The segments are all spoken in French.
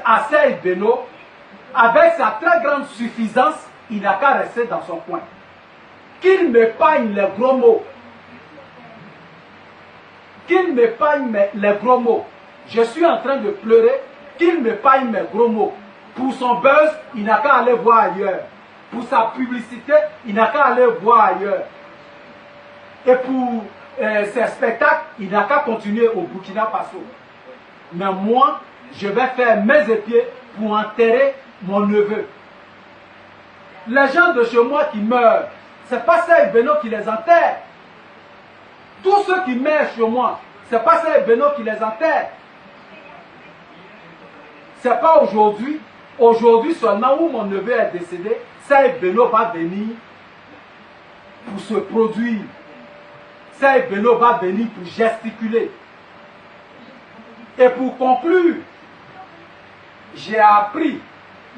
à Serge Beno, avec sa très grande suffisance, il n'a qu'à rester dans son coin. Qu'il m'épargne les gros mots. Qu'il m'épargne les gros mots. Je suis en train de pleurer, qu'il m'épargne mes gros mots. Pour son buzz, il n'a qu'à aller voir ailleurs. Pour sa publicité, il n'a qu'à aller voir ailleurs. Et pour ses spectacles, il n'a qu'à continuer au Burkina Faso. Mais moi, je vais faire mes épieds pour enterrer mon neveu. Les gens de chez moi qui meurent, ce n'est pas Serge Beno qui les enterre. Tous ceux qui meurent chez moi, ce n'est pas Serge Beno qui les enterre. Ce n'est pas aujourd'hui. Aujourd'hui seulement où mon neveu est décédé, Serge Beno va venir pour se produire. Serge Beno va venir pour gesticuler. Et pour conclure, j'ai appris,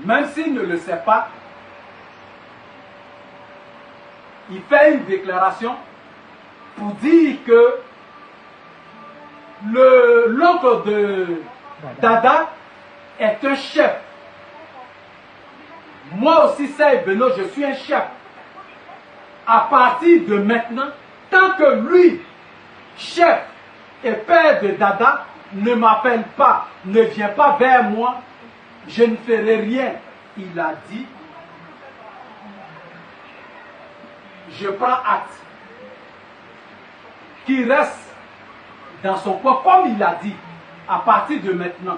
même s'il ne le sait pas, il fait une déclaration pour dire que l'oncle de Dada est un chef. Moi aussi, Serge Beno, je suis un chef. À partir de maintenant, tant que lui, chef et père de Dada, ne m'appelle pas, ne vient pas vers moi, je ne ferai rien. Il a dit, je prends acte qu'il reste dans son coin, comme il a dit, à partir de maintenant.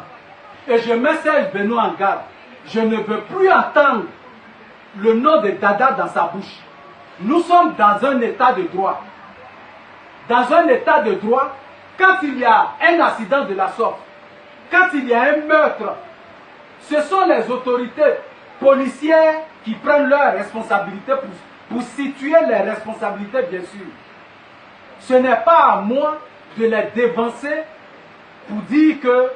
Et je mets Serge Beno en garde. Je ne veux plus entendre le nom de Dada dans sa bouche. Nous sommes dans un état de droit. Dans un état de droit, quand il y a un accident de la sorte, quand il y a un meurtre, ce sont les autorités policières qui prennent leurs responsabilités pour situer les responsabilités, bien sûr. Ce n'est pas à moi de les dévancer pour dire que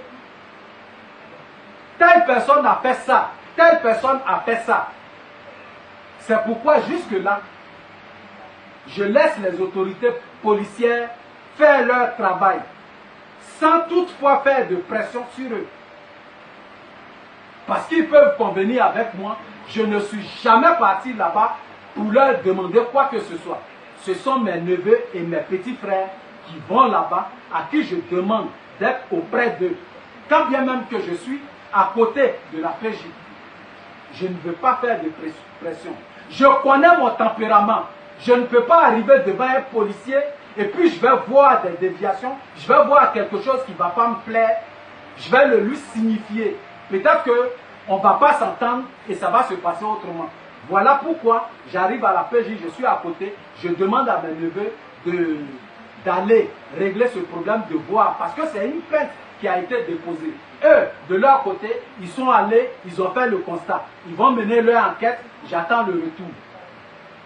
telle personne a fait ça, telle personne a fait ça. C'est pourquoi jusque-là, je laisse les autorités policières faire leur travail, sans toutefois faire de pression sur eux. Parce qu'ils peuvent convenir avec moi, je ne suis jamais parti là-bas pour leur demander quoi que ce soit. Ce sont mes neveux et mes petits frères qui vont là-bas, à qui je demande d'être auprès d'eux. Quand bien même que je suis à côté de la PJ, je ne veux pas faire de pression. Je connais mon tempérament. Je ne peux pas arriver devant un policier et puis je vais voir des déviations, je vais voir quelque chose qui ne va pas me plaire, je vais le lui signifier. Peut-être qu'on ne va pas s'entendre et ça va se passer autrement. Voilà pourquoi j'arrive à la PJ, je suis à côté, je demande à mes neveux d'aller régler ce problème, de voir, parce que c'est une plainte qui a été déposée. Eux, de leur côté, ils sont allés, ils ont fait le constat. Ils vont mener leur enquête, j'attends le retour.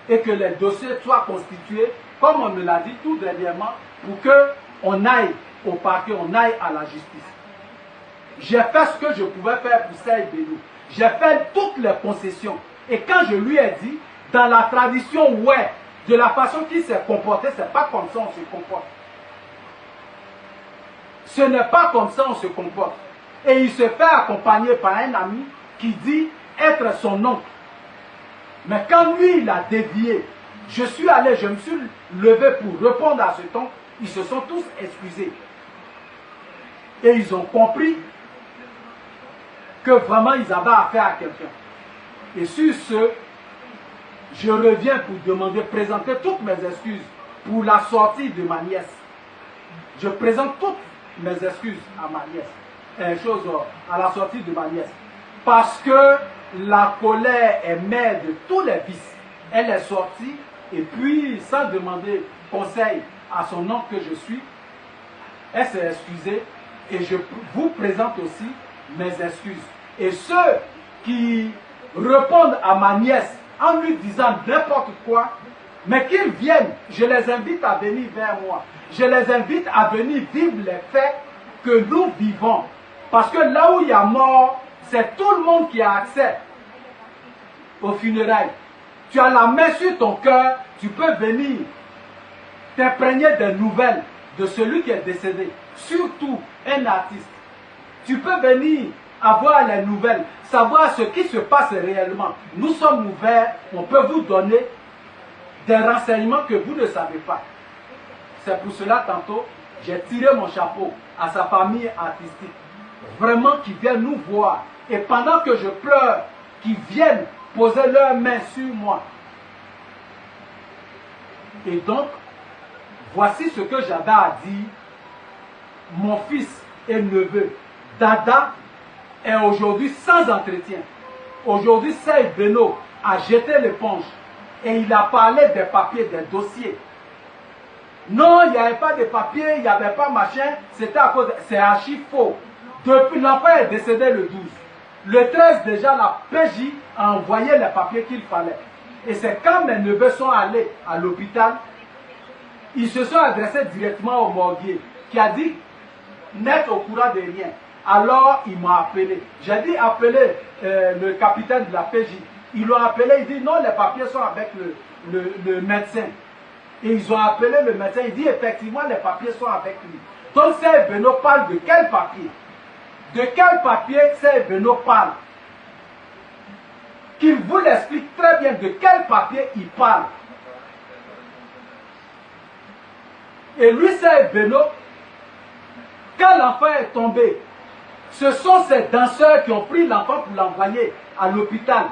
Et que les dossiers soient constitués, comme on me l'a dit tout dernièrement, pour qu'on aille au parquet, on aille à la justice. J'ai fait ce que je pouvais faire pour Serge Beno. J'ai fait toutes les concessions. Et quand je lui ai dit, dans la tradition, ouais, de la façon qu'il s'est comporté, c'est pas comme ça on se comporte. Ce n'est pas comme ça on se comporte. Et il se fait accompagner par un ami qui dit être son oncle. Mais quand lui, il a dévié, je suis allé, je me suis levé pour répondre à ce ton, ils se sont tous excusés. Et ils ont compris que vraiment ils avaient affaire à quelqu'un. Et sur ce, je reviens pour demander, présenter toutes mes excuses pour la sortie de ma nièce. Je présente toutes mes excuses à ma nièce. À la sortie de ma nièce. Parce que la colère est mère de tous les vices. Elle est sortie et puis, sans demander conseil à son oncle que je suis, elle s'est excusée et je vous présente aussi mes excuses. Et ceux qui répondent à ma nièce en lui disant n'importe quoi, mais qu'ils viennent, je les invite à venir vers moi. Je les invite à venir vivre les faits que nous vivons. Parce que là où il y a mort, c'est tout le monde qui a accès aux funérailles. Tu as la main sur ton cœur, tu peux venir t'imprégner des nouvelles, de de celui qui est décédé, surtout un artiste. Tu peux venir avoir les nouvelles, savoir ce qui se passe réellement. Nous sommes ouverts, on peut vous donner des renseignements que vous ne savez pas. C'est pour cela, tantôt, j'ai tiré mon chapeau à sa famille artistique. Vraiment, qui viennent nous voir. Et pendant que je pleure, qu'ils viennent poser leurs mains sur moi. Et donc, voici ce que j'avais à dire. Mon fils et neveu, Dada, est aujourd'hui sans entretien. Aujourd'hui, Seyd Beno a jeté l'éponge et il a parlé des papiers, des dossiers. Non, il n'y avait pas de papiers, il n'y avait pas machin, c'était à cause de... C'est archi faux. Depuis, l'enfant est décédé le 12. Le 13, déjà, la PJ a envoyé les papiers qu'il fallait. Et c'est quand mes neveux sont allés à l'hôpital, ils se sont adressés directement au morguier, qui a dit n'être au courant de rien. Alors, il m'a appelé. J'ai dit appeler le capitaine de la PJ. Ils l'ont appelé, il dit non, les papiers sont avec le médecin. Et ils ont appelé le médecin, il dit effectivement les papiers sont avec lui. Donc Seyd Beno parle de quel papier? De quel papier Seyd Beno parle? Qu'il vous l'explique très bien de quel papier il parle. Et lui, Seyd Beno, quand l'enfant est tombé, ce sont ces danseurs qui ont pris l'enfant pour l'envoyer à l'hôpital,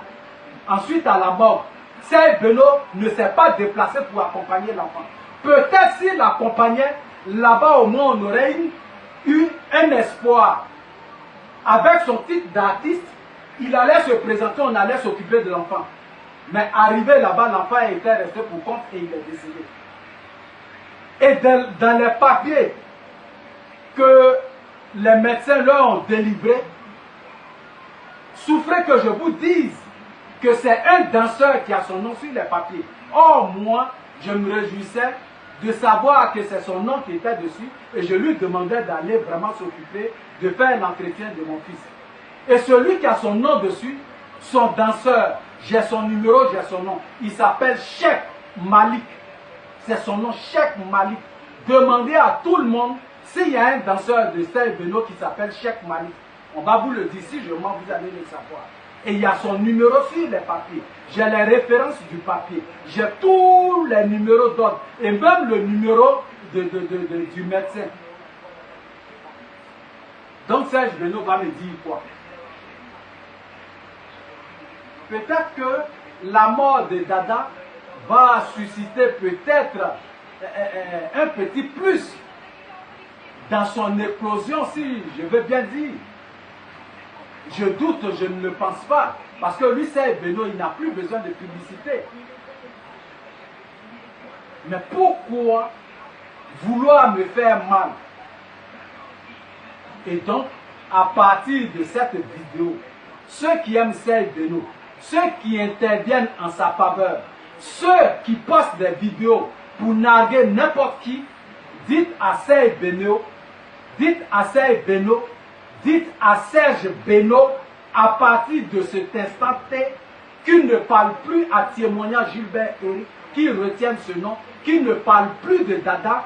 ensuite à la mort. Seyd Beno ne s'est pas déplacé pour accompagner l'enfant. Peut-être s'il l'accompagnait, là-bas au moins on aurait eu un espoir. Avec son titre d'artiste, il allait se présenter, on allait s'occuper de l'enfant. Mais arrivé là-bas, l'enfant était resté pour compte et il est décédé. Et dans les papiers que les médecins leur ont délivrés, souffrez que je vous dise que c'est un danseur qui a son nom sur les papiers. Or, moi, je me réjouissais de savoir que c'est son nom qui était dessus et je lui demandais d'aller vraiment s'occuper de faire l'entretien de mon fils. Et celui qui a son nom dessus, son danseur, j'ai son numéro, j'ai son nom, il s'appelle Cheikh Malik. C'est son nom, Cheikh Malik. Demandez à tout le monde s'il y a un danseur de Seyd Beno qui s'appelle Cheikh Malik. On va vous le dire, si je mens, vous allez le savoir. Et il y a son numéro sur les papiers. J'ai les références du papier. J'ai tous les numéros d'ordre. Et même le numéro du médecin. Donc Seyd Beno va me dire quoi? Peut-être que la mort de Dada va susciter peut-être un petit plus dans son éclosion, si je veux bien dire. Je doute, je ne le pense pas. Parce que lui, Seyd Beno, il n'a plus besoin de publicité. Mais pourquoi vouloir me faire mal? Et donc, à partir de cette vidéo, ceux qui aiment Seyd Beno, ceux qui interviennent en sa faveur, ceux qui postent des vidéos pour narguer n'importe qui, dites à Seyd Beno, dites à Seyd Beno, dites à Serge Beno, à partir de cet instant T, qu'il ne parle plus à témoignage Gilbert Eric, qu'il retienne ce nom, qu'il ne parle plus de Dada,